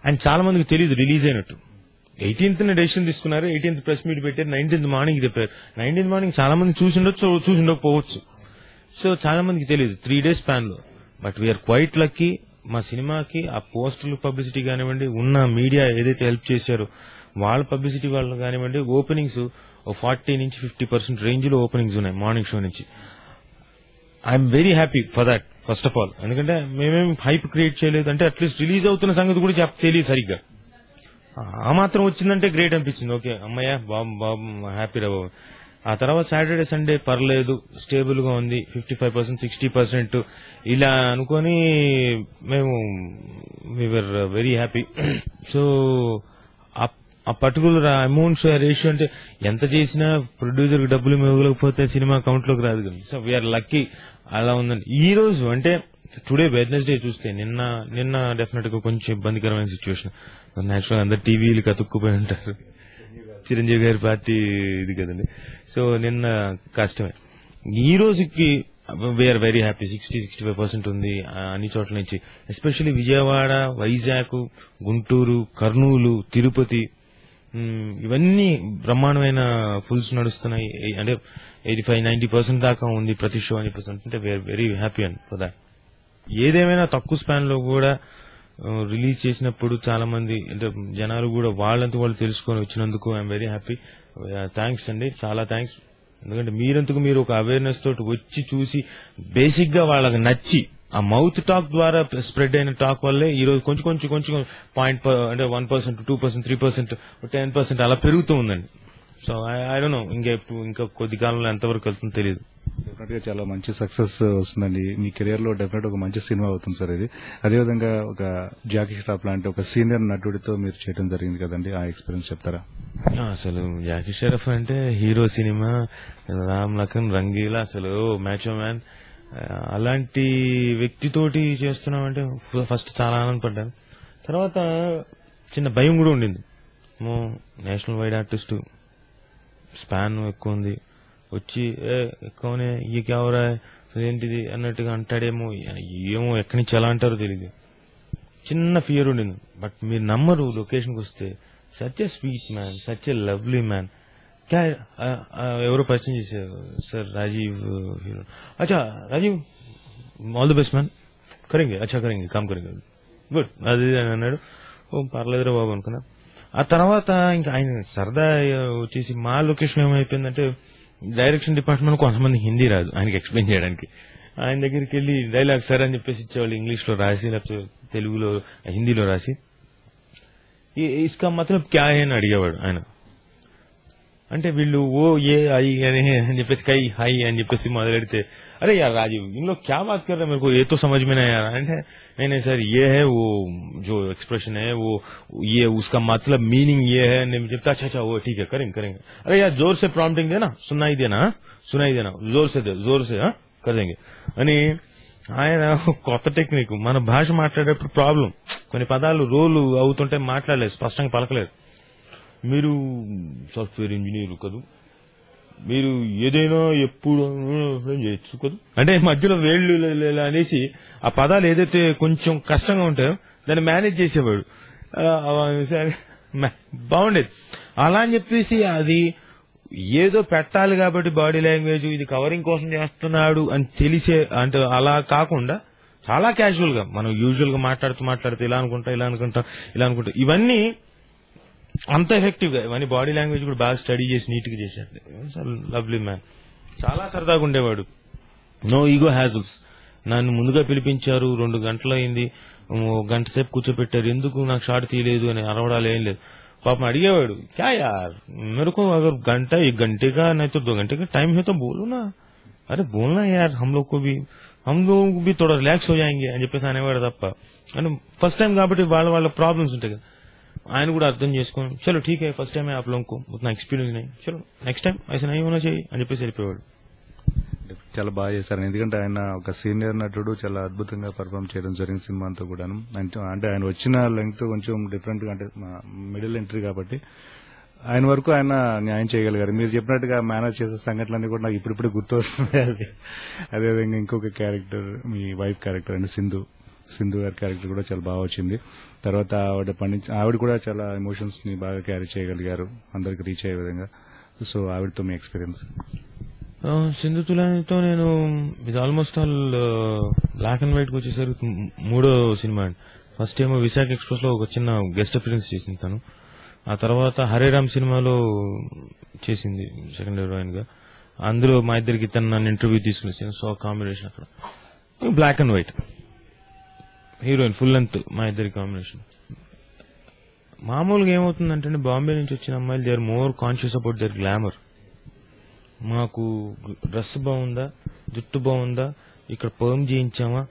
అండ్ చాలా మందికి తెలియదు రిలీజ్ అయినట్టు. 18th డెసిషన్ తీసుకున్నారు, 18th ప్రెస్ మీట్ పెట్టారు, 19th మార్నింగ్ చెప్పారు. 19th మార్నింగ్ చాలా మంది చూసిండకపోవచ్చు. సో చాలా మందికి తెలియదు 3 days స్పాన్ లో. But we're quite lucky. మా సినిమాకి ఆ పోస్టర్లు పబ్లిసిటీ కానివ్వండి, ఉన్న మీడియా ఏదైతే హెల్ప్ చేశారో వాళ్ళ పబ్లిసిటీ వాళ్ళు కానివ్వండి, ఓపెనింగ్స్ 40-50% రేంజ్ లో ఓపెనింగ్స్ ఉన్నాయి మార్నింగ్ షో నుంచి. I'm very happy for that first of all. ఎందుకంటే మేమేం హైప్ క్రియేట్ చేయలేదు, అంటే అట్లీస్ట్ రిలీజ్ అవుతున్న సంగతి కూడా తెలియదు సరిగ్గా. ఆ మాత్రం వచ్చిందంటే గ్రేట్ అనిపించింది. ఓకే అమ్మయ్య బాబు హ్యాపీ రా బాబు. ఆ తర్వాత సాటర్డే సండే పర్లేదు, స్టేబుల్ గా ఉంది, 55%, 60% ఇలా అనుకొని మేము వీఆర్ వెరీ హ్యాపీ. సో ఆ పర్టికులర్ అమౌంట్స్ రేషియో అంటే ఎంత చేసినా ప్రొడ్యూసర్ కి డబ్బులు మిగలకపోతే సినిమా అకౌంట్ లోకి రాదు కదా. సో వీఆర్ లక్కీ అలా ఉందండి. ఈ రోజు అంటే టుడే వెడ్నెస్డే చూస్తే నిన్న డెఫినెట్ గా కొంచెం ఇబ్బందికరమైన సిచ్యువేషన్. నేచురల్ అందరు టీవీలు కతుక్కుపోయి ఉంటారు, చిరంజీవి గారి పార్టీ ఇది కదండి. సో నిన్న కష్టమే. ఈ రోజుకి వీఆర్ వెరీ హ్యాపీ. 60-65% ఉంది అన్ని చోట్ల నుంచి. ఎస్పెషల్లీ విజయవాడ, వైజాగ్, గుంటూరు, కర్నూలు, తిరుపతి ఇవన్నీ బ్రహ్మాండమైన ఫుల్స్ నడుస్తున్నాయి. అంటే 85-90% దాకా ఉంది ప్రతి షో అని అంటే we're very happy and for that. ఏదేమైనా తక్కువ స్పాన్ లో కూడా రిలీజ్ చేసినప్పుడు చాలా మంది అంటే జనాలు కూడా వాళ్ళంతా వాళ్ళు తెలుసుకొని వచ్చినందుకు ఐఎమ్ వెరీ హ్యాపీ. థ్యాంక్స్ అండి, చాలా థ్యాంక్స్. ఎందుకంటే మీరంతకు మీరు ఒక అవేర్నెస్ తోటి వచ్చి చూసి బేసిక్ గా వాళ్ళకి నచ్చి ఆ మౌత్ టాక్ ద్వారా స్ప్రెడ్ అయిన టాక్ వల్లే ఈ రోజు కొంచెం పాయింట్ అంటే 1%, 2%, 3%, 10% అలా పెరుగుతూ ఉందండి. సో ఐ డోంట్ నో ఇంకా కొద్ది కాలంలో ఎంతవరకు వెళ్తుందో తెలియదు. డెఫినెట్ గా చాలా మంచి సక్సెస్ వస్తుందండి మీ కెరియర్ లో. డెఫినెట్ ఒక మంచి సినిమా అవుతుంది సార్ ఇది. అదేవిధంగా ఒక జాకీ ష్రాఫ్ లాంటి ఒక సీనియర్ నటుడితో మీరు చేయడం జరిగింది కదండి, ఆ ఎక్స్పీరియన్స్ చెప్తారా? అసలు జాకీ షరఫ్ అంటే హీరో సినిమా, రామ్ లఖన్, రంగీలా, అసలు మ్యాచో మ్యాన్. అలాంటి వ్యక్తితోటి చేస్తున్నామంటే ఫస్ట్ చాలా ఆనందపడ్డాను. తర్వాత చిన్న భయం కూడా ఉండింది. నేషనల్ వైడ్ ఆర్టిస్ట్, స్పాన్ ఎక్కువ ఉంది, వచ్చి ఎక్కువనే ఈ క్యావరా ఏంటిది అన్నట్టుగా అంటాడేమో, ఏమో ఎక్కడి నుంచి ఎలా అంటారో తెలియదు. చిన్న ఫియర్ ఉండింది. బట్ మీరు నమ్మరు, లొకేషన్కి వస్తే such a sweet man, such a lovely man. ఎవరో పరిచయం చేశారు సార్, రాజీవ్ హీరో. అచ్చా Rajiv, all the best man, కరెంగే అచ్చా కరెంగే కామ్ కరెంగే, గుడ్ అది అని అన్నాడు. ఓ పర్లేదురా బాబు అనుకున్నా. ఆ తర్వాత ఇంకా ఆయన సరదా వచ్చేసి మా లొకేషన్ ఏమైపోయిందంటే డైరెక్షన్ డిపార్ట్మెంట్ కొంతమంది హిందీ రాదు ఆయనకి ఎక్స్ప్లెయిన్ చేయడానికి. ఆయన దగ్గరికి వెళ్లి డైలాగ్ సార్ అని చెప్పేసి ఇచ్చేవాళ్ళు, ఇంగ్లీష్ లో రాసి లేకపోతే తెలుగులో హిందీలో రాసి. ఇస్కా మతలబ్ క్యా హై అని అడిగేవాడు ఆయన. అంటే వీళ్ళు ఓ ఏ ఐ అని చెప్పేసి కై హై అని చెప్పేసి మొదలెడితే, అరే యార్ రాజీవ్ ఇన్లో క్యా బాత్ కర్ రहे मेरे को ये तो समझ में नहीं आ रहा. అంటే नहीं सर ये है वो जो एक्सप्रेशन है वो ये उसका मतलब मीनिंग ये है. नहीं जब अच्छा वो ठीक है करेंगे. अरे यार जोर से प्रॉम्प्टिंग देना, सुनाई देना जोर से कर देंगे అని ఆయన కొత్త టెక్నిక్. మన భాష మాట్లాడేటప్పుడు ప్రాబ్లం, కొన్ని పదాలు రోలు అవుతుంటే మాట్లాడలేదు, స్పష్టంగా పలకలేదు. మీరు సాఫ్ట్వేర్ ఇంజనీర్ కదా, మీరు ఏదైనా ఎప్పుడు చేయొచ్చు కదా అంటే మధ్యలో వేళ్ళు అనేసి ఆ పదాలు ఏదైతే కొంచెం కష్టంగా ఉంటాయో దాన్ని మేనేజ్ చేసేవాడు. బాగుండేది. అలా అని చెప్పేసి అది ఏదో పెట్టాలి కాబట్టి బాడీ లాంగ్వేజ్ ఇది కవరింగ్ కోసం చేస్తున్నాడు అని తెలిసే అంటే అలా కాకుండా చాలా క్యాజువల్ గా మనం యూజువల్ గా మాట్లాడుతూ ఇలా అనుకుంటా ఇవన్నీ అంత ఎఫెక్టివ్ గా ఇవన్నీ బాడీ లాంగ్వేజ్ కూడా బాగా స్టడీ చేసి నీట్ గా చేశాడు. Lovely man. చాలా సరదాగా ఉండేవాడు. No ego hassles. నన్ను ముందుగా పిలిపించారు, 2 గంటలు అయింది, గంట సేపు కూర్చోపెట్టారు, ఎందుకు నాకు షాట్ తీయలేదు అని అరవడాలు ఏం లేదు. पापा अड़गेवाड़ क्या यार मेरे को अगर घंटा 1 घंटे का नहीं तो 2 घंटे का टाइम है तो बोलो ना, अरे बोलना यार हम लोग को भी थोड़ा रिलैक्स हो जाएंगे అని చెప్పేసి అనేవాడు తప్ప. అంటే ఫస్ట్ టైం కాబట్టి వాళ్ళ ప్రాబ్లమ్స్ ఉంటాయి కదా, ఆయన కూడా అర్థం చేసుకొని చలో ठीक है फर्स्ट टाइम है आप लोगों को उतना एक्सपीरियंस नहीं, चलो नेक्स्ट टाइम ऐसा नहीं होना चाहिए అని చెప్పేసి వెళ్ళిపోయాడు. చాలా బాగా చేశారు. ఎందుకంటే ఆయన ఒక సీనియర్ నటుడు, చాలా అద్భుతంగా పర్ఫామ్ చేయడం జరిగింది సినిమా అంతా కూడాను. అంటే ఆయన వచ్చిన లెంగ్త్ కొంచెం డిఫరెంట్ గా, అంటే మిడిల్ ఎంట్రీ కాబట్టి ఆయన వరకు ఆయన న్యాయం చేయగలిగారు. మీరు చెప్పినట్టుగా మేనేజ్ చేసే సంఘటనలన్నీ కూడా నాకు ఇప్పుడిప్పుడే గుర్తొస్తున్నాయి. అదేవిధంగా ఇంకొక క్యారెక్టర్, మీ వైఫ్ క్యారెక్టర్ అండి సింధు గారి క్యారెక్టర్ కూడా చాలా బాగా వచ్చింది. తర్వాత ఆవిడ కూడా చాలా ఎమోషన్స్ ని బాగా క్యారీ చేయగలిగారు, అందరికి రీచ్ అయ్యే విధంగా. సో ఆవిడతో మీ ఎక్స్పీరియన్స్? సింధు తులానితో నేను ఇది almost all black and white కి వచ్చేసరికి 3వ సినిమా అండి. ఫస్ట్ ఏమో విశాఖ ఎక్స్ప్రెస్ లో ఒక చిన్న గెస్ట్ అపిరెన్స్ చేసింది తను. ఆ తర్వాత హరేరామ్ సినిమాలో చేసింది సెకండ్ హీరోయిన్ గా. అందులో మా ఇద్దరికి తను నన్ను ఇంటర్వ్యూ తీసుకుని సో కాంబినేషన్ అక్కడ black and white heroine full length మా ఇద్దరి కాంబినేషన్. మామూలుగా ఏమవుతుందంటే బాంబే నుంచి వచ్చిన అమ్మాయిలు they are more conscious about their glamour. మాకు డ్రెస్ బాగుందా, జుట్టు బాగుందా, ఇక్కడ పర్మ్ చేయించామా,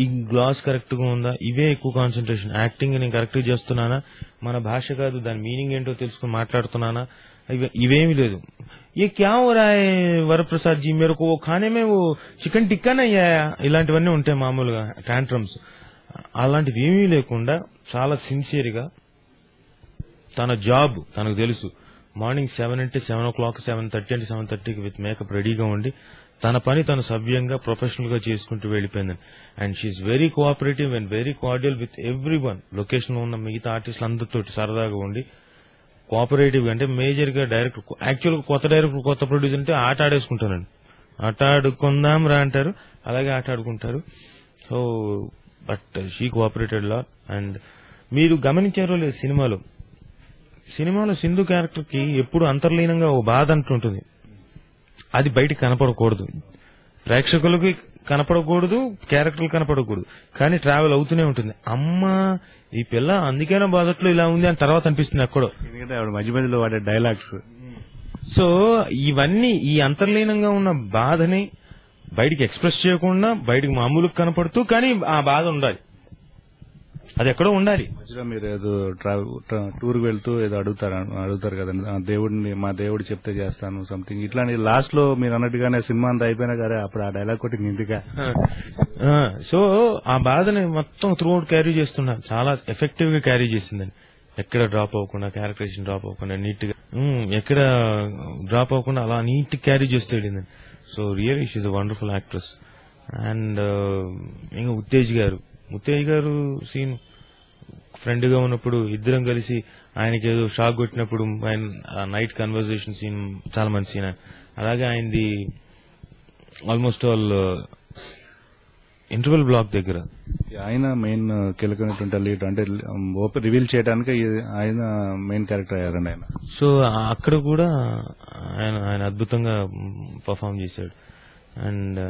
ఈ గ్లాస్ కరెక్ట్ గా ఉందా, ఇవే ఎక్కువ కాన్సన్ట్రేషన్. యాక్టింగ్ నేను కరెక్ట్ గా చేస్తున్నానా, మన భాష కాదు దాని మీనింగ్ ఏంటో తెలుసుకుని మాట్లాడుతున్నానా, ఇవేమీ లేదు. ఏ క్యా హో రా హై వరప్రసాద్ జీ మేరకు ఓ ఖానే మే ఓ చికెన్ టిక్కా నయ్యాయా, ఇలాంటివన్నీ ఉంటాయి మామూలుగా టాంట్రమ్స్. అలాంటివి ఏమీ లేకుండా చాలా సిన్సియర్ గా తన జాబ్ తనకు తెలుసు. మార్నింగ్ 7 అంటే 7 o'clock, 7:30 అంటే 7:30కి విత్ మేకప్ రెడీగా ఉండి తన పని తను సవ్యంగా ప్రొఫెషనల్ గా చేసుకుంటూ వెళ్లిపోయింది. And she's very cooperative and very cordial with everyone. Location లో ఉన్న మిగతా ఆర్టిస్టులు అందరితో సరదాగా ఉండి కోఆపరేటివ్ అంటే మేజర్ గా డైరెక్టర్, యాక్చువల్ గా కొత్త డైరెక్టర్ కొత్త ప్రొడ్యూసర్ అంటే ఆట ఆడేసుకుంటానండి, ఆట ఆడుకుందాం రా అంటారు, అలాగే ఆట ఆడుకుంటారు. So but she cooperated lot. And మీరు గమనించారో లేదు సినిమాలో సింధు క్యారెక్టర్ కి ఎప్పుడు అంతర్లీనంగా ఓ బాధ అంటుంటుంది. అది బయటికి కనపడకూడదు, ప్రేక్షకులకి కనపడకూడదు, క్యారెక్టర్లు కనపడకూడదు, కానీ ట్రావెల్ అవుతూనే ఉంటుంది. అమ్మ ఈ పిల్ల అందుకైనా బాధట్లో ఇలా ఉంది అని తర్వాత అనిపిస్తుంది ఎక్కడో, ఎందుకంటే ఆవిడ మధ్య మధ్యలో వాడే డైలాగ్స్. సో ఇవన్నీ ఈ అంతర్లీనంగా ఉన్న బాధని బయటికి ఎక్స్ప్రెస్ చేయకుండా బయటికి మామూలుగా కనపడుతూ, కానీ ఆ బాధ ఉండాలి, అది ఎక్కడో ఉండాలి. మధ్యలో మీరు ఏదో టూర్ వెళ్తూ ఏదో అడుగుతారు కదండి, దేవుడిని మా దేవుడు చెప్తే చేస్తాను సంథింగ్ ఇట్లాంటి. లాస్ట్ లో మీరు అన్నట్టుగానే సినిమా అంతా అయిపోయినా కదా అప్పుడు ఆ డైలాగ్ కొట్టి నిందిగా. సో ఆ బాధని మొత్తం త్రూ అవుట్ క్యారీ చేస్తున్నా, చాలా ఎఫెక్టివ్ గా క్యారీ చేసిందండి. ఎక్కడ డ్రాప్ అవ్వకుండా, క్యారెక్టరేషన్ డ్రాప్ అవ్వకుండా, నీట్ గా ఎక్కడ డ్రాప్ అవ్వకుండా అలా నీట్ క్యారీ చేస్తూ వెళ్ళిందండి. So really she's a wonderful actress. And ఇంకా ముత్తేజ్ గారు సీన్ ఫ్రెండ్ గా ఉన్నప్పుడు ఇద్దరం కలిసి ఆయనకి ఏదో షాక్ కొట్టినప్పుడు ఆయన నైట్ కన్వర్సేషన్ సీన్ చాలా మంచి సీన్. అలాగే ఆయనది ఆల్మోస్ట్ ఆల్ ఇంటర్వెల్ బ్లాక్ దగ్గర ఆయన మెయిన్ కీలకమైనటువంటి లీడ్, అంటే రివీల్ చేయడానికి ఆయన మెయిన్ క్యారెక్టర్ అయ్యారండి ఆయన. సో అక్కడ కూడా ఆయన అద్భుతంగా పర్ఫామ్ చేశాడు. అండ్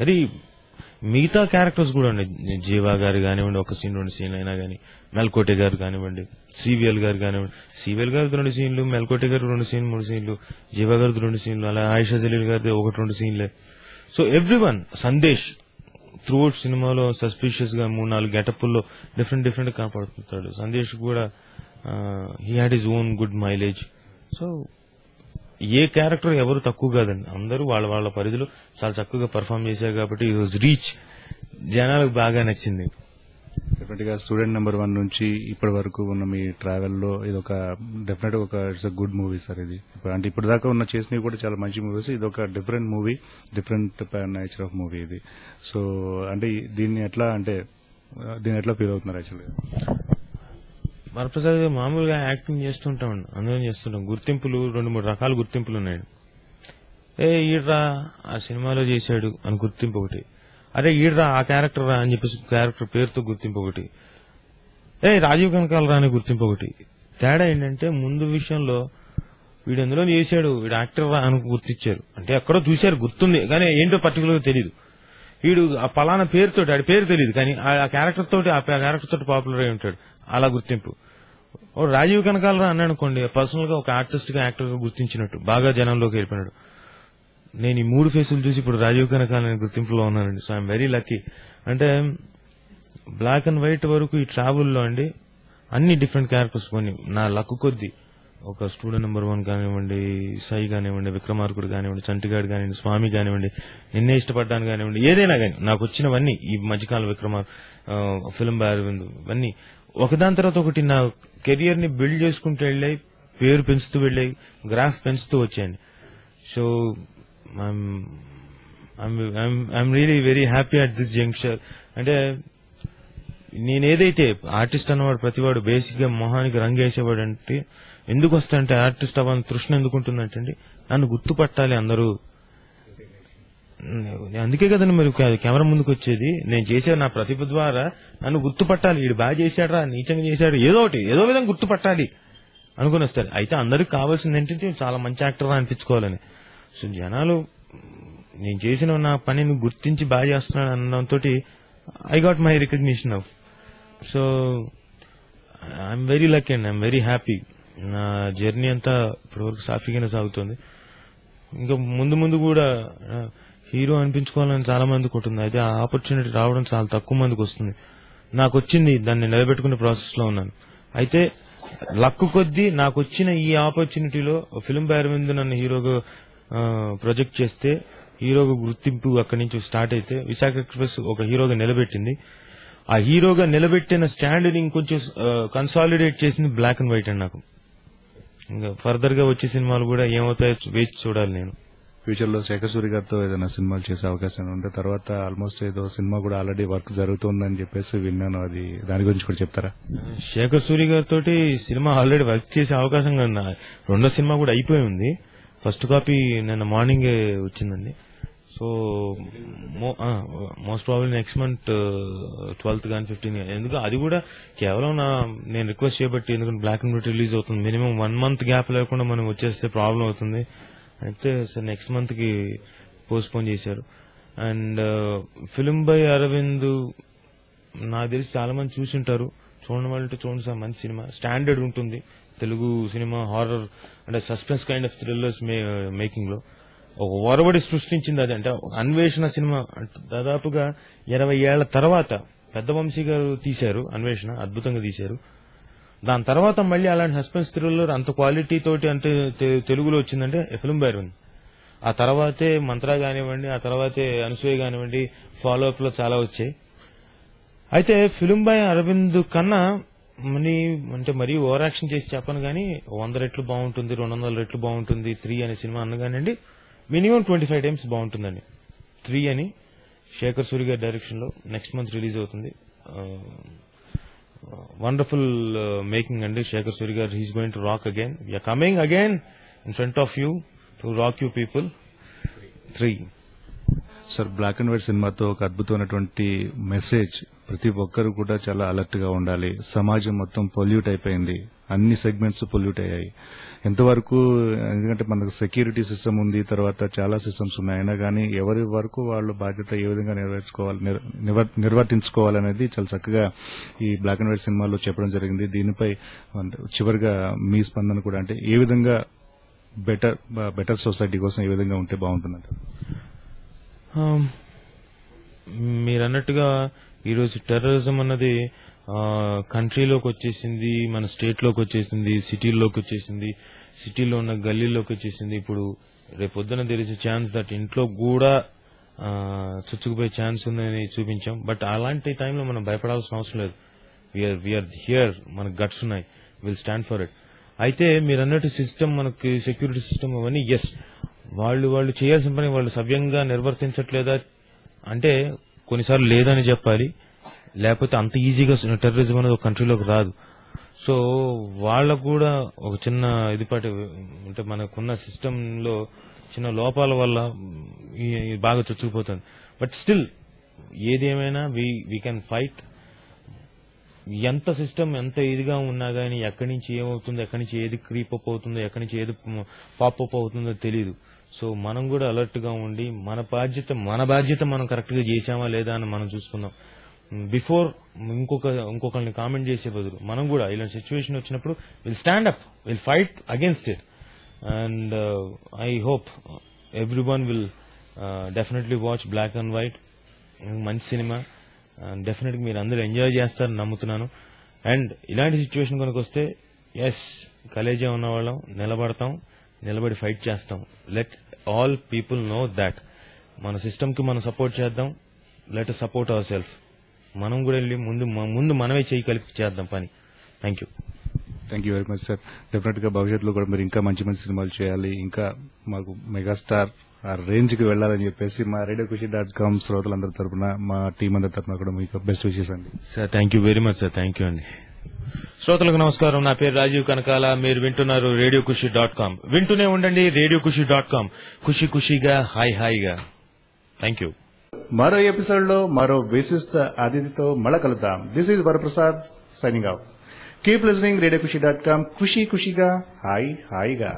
వెరీ మిగతా క్యారెక్టర్స్ కూడా అండి, జీవా గారు కానివ్వండి ఒక సీన్ 2 సీన్లు అయినా కానీ, మెల్కోటే గారు కానివ్వండి, సివిఎల్ గారు కానివ్వండి, సివిఎల్ గారు 2 సీన్లు, మెల్కోటే గారు 2 సీన్లు 3 సీన్లు, జీవా గారు 2 సీన్లు, అలా ఆయిషా జలీల్ గారి 1-2 సీన్లే. So everyone. Sandesh throughout సినిమాలో సస్పిషియస్ గా 3-4 గెటప్ల్లో డిఫరెంట్ కనపడుతుంటాడు. సందేశ్ కూడా he had his own good mileage. So ఏ క్యారెక్టర్ ఎవరు తక్కువ కాదండి, అందరూ వాళ్ళ పరిధిలో చాలా చక్కగా పర్ఫామ్ చేశారు కాబట్టి ఈ రోజు రీచ్ జనాలకు బాగా నచ్చింది. డెఫినెట్ గా స్టూడెంట్ నెంబర్ 1 నుంచి ఇప్పటి వరకు ఉన్న మీ ట్రావెల్ లో ఇది ఒక డెఫినెట్ ఒక ఇట్స్ గుడ్ మూవీ సార్. ఇది అంటే ఇప్పుడు దాకా ఉన్న చేసినవి కూడా చాలా మంచి మూవీస్. ఇది ఒక different movie, different nature of movie ఇది. సో అంటే దీన్ని ఎట్లా ఫీల్ అవుతున్నారు యాక్చువల్గా? వరప్రసాద్ గారు మామూలుగా యాక్టింగ్ చేస్తుంటామండి, అందరం చేస్తుంటాం. గుర్తింపులు 2-3 రకాల గుర్తింపులు ఉన్నాయి. ఈడ్రా ఆ సినిమాలో చేశాడు అని గుర్తింపు ఒకటి, అరే ఈడ్రా ఆ క్యారెక్టర్ రా అని చెప్పేసి క్యారెక్టర్ పేరుతో గుర్తింపు ఒకటి, రాజీవ్ కనకాల రా అని గుర్తింపు ఒకటి. తేడా ఏంటంటే ముందు విషయంలో వీడు ఎందులో చేశాడు, వీడు యాక్టర్ రా అని గుర్తించారు. అంటే ఎక్కడో చూశారు, గుర్తుంది, కానీ ఏంటో పర్టికులర్ గా తెలియదు. వీడు ఆ పలానా పేరుతో, ఆడి పేరు తెలియదు, కానీ ఆ క్యారెక్టర్ తోటి పాపులర్ అయి ఉంటాడు, అలా గుర్తింపు. రాజీవ్ కనకాలరా అన్నాడు అనుకోండి, పర్సనల్ గా ఒక ఆర్టిస్ట్ గా యాక్టర్ గా గుర్తించినట్టు బాగా జనంలోకి వెళ్ళిపోయినాడు. నేను ఈ 3 ఫేసులు చూసి ఇప్పుడు రాజీవ్ కనకాల గుర్తింపులో ఉన్నానండి. So I'm very lucky. అంటే బ్లాక్ అండ్ వైట్ వరకు ఈ ట్రావెల్లో అండి అన్ని డిఫరెంట్ క్యారెక్టర్స్, కొన్ని నా లక్ కొద్దీ ఒక స్టూడెంట్ నెంబర్ 1 కానివ్వండి, సాయి కానివ్వండి, విక్రమార్కుడు కానివ్వండి, చంటిగాడు కానివ్వండి, స్వామి కానివ్వండి, నిన్నే ఇష్టపడ్డాను కానివ్వండి, ఏదైనా కానీ నాకు వచ్చినవన్నీ ఈ మధ్యకాలం ఫిల్మ్ బై అరవింద్ ఇవన్నీ ఒకదాని తర్వాత ఒకటి నా కెరియర్ ని బిల్డ్ చేసుకుంటూ వెళ్ళాయి, పేరు పెంచుతూ వెళ్ళాయి, గ్రాఫ్ పెంచుతూ వచ్చాయండి. So I'm really very happy at this junction. అంటే నేనేదైతే ఆర్టిస్ట్ అన్నవాడు ప్రతివాడు బేసిక్ గా మొహానికి రంగు వేసేవాడు అంటే ఎందుకు వస్తాయంటే ఆర్టిస్ట్ అవ్వాలని తృష్ణ ఎందుకుంటుందంటే అండి నన్ను గుర్తుపట్టాలి అందరూ. అందుకే కదండి మరి కెమెరా ముందుకు వచ్చేది. నేను చేసే నా ప్రతిభ ద్వారా నన్ను గుర్తుపట్టాలి, వీడు బాగా చేశాడు, నీచంగా చేశాడు, ఏదో విధంగా గుర్తుపట్టాలి అనుకుని వస్తారు. అయితే అందరికి కావాల్సింది ఏంటంటే చాలా మంచి యాక్టర్ అనిపించుకోవాలని. సో జనాలు నేను చేసిన నా పనిని గుర్తించి బాగా చేస్తున్నాడు అనడంతో I got my recognition of. So I'm very lucky and I'm very happy. నా జర్నీ అంతా ఇప్పటివరకు సాఫీగానే సాగుతుంది. ఇంకా ముందు కూడా హీరో అనిపించుకోవాలని చాలా మందికి ఉంటుంది. అయితే ఆ ఆపర్చునిటీ రావడం చాలా తక్కువ మందికి వస్తుంది. నాకు వచ్చింది, దాన్ని నిలబెట్టుకునే ప్రాసెస్ లో ఉన్నాను. అయితే లక్ కొద్దీ నాకు వచ్చిన ఈ ఆపర్చునిటీలో ఫిల్మ్ బై అరవింద్ నన్ను హీరోగా ప్రొజెక్ట్ చేస్తే, హీరోగా గుర్తింపు అక్కడి నుంచి స్టార్ట్ అయితే విశాఖ ఎక్స్ప్రెస్ ఒక హీరోగా నిలబెట్టింది. ఆ హీరోగా నిలబెట్టిన స్టాండ్ ని ఇంకొంచెం కన్సాలిడేట్ చేసింది బ్లాక్ అండ్ వైట్ అండ్ నాకు. ఇంకా ఫర్దర్ గా వచ్చే సినిమాలు కూడా ఏమవుతాయో వేచి చూడాలి. నేను ఫ్యూచర్ లో శేఖర్ సూరి గారితో ఏదైనా సినిమాలు చేసే అవకాశం ఉంటే, తర్వాత ఆల్మోస్ట్ ఏదో సినిమా కూడా ఆల్రెడీ వర్క్ జరుగుతుందని చెప్పేసి విన్నాను, అది దాని గురించి కూడా చెప్తారా? శేఖర్ సూరి గారితో సినిమా ఆల్రెడీ వర్క్ చేసే అవకాశం కన్నా రెండో సినిమా కూడా అయిపోయి ఉంది. ఫస్ట్ కాపీ నిన్న మార్నింగే వచ్చిందండి. So most probably next month 12th కానీ 15th కానీ, ఎందుకు అది కూడా కేవలం నేను రిక్వెస్ట్ చేయబట్టి, ఎందుకంటే బ్లాక్ అండ్ వైట్ రిలీజ్ అవుతుంది, మినిమం 1 month గ్యాప్ లేకుండా మనం వచ్చేస్తే ప్రాబ్లం అవుతుంది. అయితే సార్ నెక్స్ట్ మంత్ కి పోస్ట్ పోన్ చేశారు. అండ్ ఫిల్మ్ బై అరవింద్ నాకు తెలిసి చాలా మంది చూసింటారు, చూడని వాళ్ళంటే చూడండి సార్, మంచి సినిమా, స్టాండర్డ్ ఉంటుంది. తెలుగు సినిమా హారర్ అంటే suspense kind of thrillers making లో ఒక ఒరవడి సృష్టించింది. అది అంటే అన్వేషణ సినిమా దాదాపుగా 20 ఏళ్ల తర్వాత పెద్ద వంశీ గారు తీశారు అన్వేషణ, అద్భుతంగా తీశారు. దాని తర్వాత మళ్ళీ అలాంటి సస్పెన్స్ థ్రిల్లర్ అంత క్వాలిటీ తోటి అంటే తెలుగులో వచ్చిందంటే ఫిల్మ్ బై అరవింద్. ఆ తర్వాతే మంత్రా కానివ్వండి, ఆ తర్వాతే అనసూయ కానివ్వండి, ఫాలో అప్ లో చాలా వచ్చాయి. అయితే ఫిల్మ్ బై అరవింద్ కన్నా అంటే మరీ ఓవర్ యాక్షన్ చేసి చెప్పను కానీ 100 రెట్లు బాగుంటుంది, 200 రెట్లు బాగుంటుంది 3 అనే సినిమా అన్నగానండి మినిమం 25 times బాగుంటుందండి. 3 అని శేఖర్ సూరి గారి డైరెక్షన్ లో నెక్స్ట్ మంత్ రిలీజ్ అవుతుంది. వండర్ఫుల్ మేకింగ్ అండి శేఖర్ సూరి గారు. He's going to rock again, we're coming again in front of you to rock you people. 3 sir, black and white సినిమాతో ఒక అద్భుతమైనటువంటి మెసేజ్, ప్రతి ఒక్కరు కూడా చాలా అలర్ట్ గా ఉండాలి. సమాజం మొత్తం పొల్యూట్ అయిపోయింది, అన్ని సెగ్మెంట్స్ పొల్యూట్ అయ్యాయి. ఎంతవరకు, ఎందుకంటే మనకు సెక్యూరిటీ సిస్టమ్ ఉంది, తర్వాత చాలా సిస్టమ్స్ ఉన్నాయి, అయినా కానీ ఎవరి వరకు వాళ్ళు బాధ్యత ఏ విధంగా నిర్వర్తించుకోవాలనేది చాలా చక్కగా ఈ బ్లాక్ అండ్ వైట్ సినిమాలో చెప్పడం జరిగింది. దీనిపై చివరిగా మీ స్పందన కూడా, అంటే ఏ విధంగా బెటర్ సొసైటీ కోసం ఏ విధంగా ఉంటే బాగుంటుందంట? మీరన్నట్టుగా ఈరోజు టెర్రరిజం అన్నది కంట్రీలోకి వచ్చేసింది, మన స్టేట్ లోకి వచ్చేసింది, సిటీల్లోకి వచ్చేసింది, సిటీలో ఉన్న గల్లీలోకి వచ్చేసింది. ఇప్పుడు రేపొద్దున తెలిసే ఛాన్స్ దట్ ఇంట్లో కూడా చొచ్చుకుపోయే ఛాన్స్ ఉందని చూపించాం. బట్ అలాంటి టైంలో మనం భయపడాల్సిన అవసరం లేదు. వీఆర్ హియర్, మనకు గట్స్ ఉన్నాయి, విల్ స్టాండ్ ఫర్ ఇట్. అయితే మీరు అన్నట్టు సిస్టమ్, మనకి సెక్యూరిటీ సిస్టమ్ అవన్నీ ఎస్, వాళ్ళు చేయాల్సిన పని వాళ్ళు సవ్యంగా నిర్వర్తించట్లేదా అంటే కొన్నిసార్లు లేదని చెప్పాలి. లేకపోతే అంత ఈజీగా టెర్రరిజం అనేది ఒక కంట్రీలోకి రాదు. సో వాళ్ళకు కూడా ఒక చిన్న ఇదిపాటి అంటే మనకున్న సిస్టమ్ లో చిన్న లోపాల వల్ల బాగా చొచ్చుకుపోతుంది. బట్ స్టిల్ ఏది ఏమైనా వీ కెన్ ఫైట్. ఎంత సిస్టమ్ ఎంత ఇదిగా ఉన్నా గానీ ఎక్కడి నుంచి ఏమవుతుందో, ఎక్కడి నుంచి ఏది క్రీప్ అప్ అవుతుందో, ఎక్కడి నుంచి ఏది పాప్ అప్ అవుతుందో తెలియదు. సో మనం కూడా అలర్ట్ గా ఉండి మన బాధ్యత మనం కరెక్ట్ గా చేసామా లేదా అని మనం చూసుకుందాం. బిఫోర్ ఇంకొకరిని కామెంట్ చేసే బదులు మనం కూడా ఇలాంటి సిచ్యువేషన్ వచ్చినప్పుడు will stand up, will fight against it. And I hope everyone will definitely watch black and white. మంచి సినిమా, డెఫినెట్ గా మీరు అందరూ ఎంజాయ్ చేస్తారని నమ్ముతున్నాను. అండ్ ఇలాంటి సిచ్యువేషన్ కనుక వస్తే ఎస్, కలేజా ఉన్న వాళ్ళం నిలబడతాం, నిలబడి ఫైట్ చేస్తాం. Let all people know that మన సిస్టమ్ కి మనం సపోర్ట్ చేద్దాం. Let support our self. మనం కూడా వెళ్ళి ముందు మనమే చేయి కలిపి చేద్దాం పని. Thank you very much sir. Definite గా భవిష్యత్తులో కూడా మీరు ఇంకా మంచి మంచి సినిమాలు చేయాలి, ఇంకా మాకు మెగాస్టార్ ఆ రేంజ్ కి వెళ్లాలని చెప్పేసి మా RadioKhushi.com శ్రోతలందరి తరపున, మా టీం అందరి తరపున కూడా మీకు బెస్ట్ విషెస్ అండి. Sir thank you very much sir. Thank you అండి. శ్రోతలకు నమస్కారం. నా పేరు రాజీవ్ కనకాల. మీరు వింటున్నారు RadioKhushi.com. వింటూనే ఉండండి RadioKhushi.com. ఖుషి ఖుషిగా, హాయిగా. Thank you. మరో ఎపిసోడ్ లో మరో విశిష్ట అతిథితో మళ్ళా కలుద్దాం. This is Varaprasad signing out. Keep listening RadioKhushi.com. ఖుషి ఖుషిగా, హాయిగా.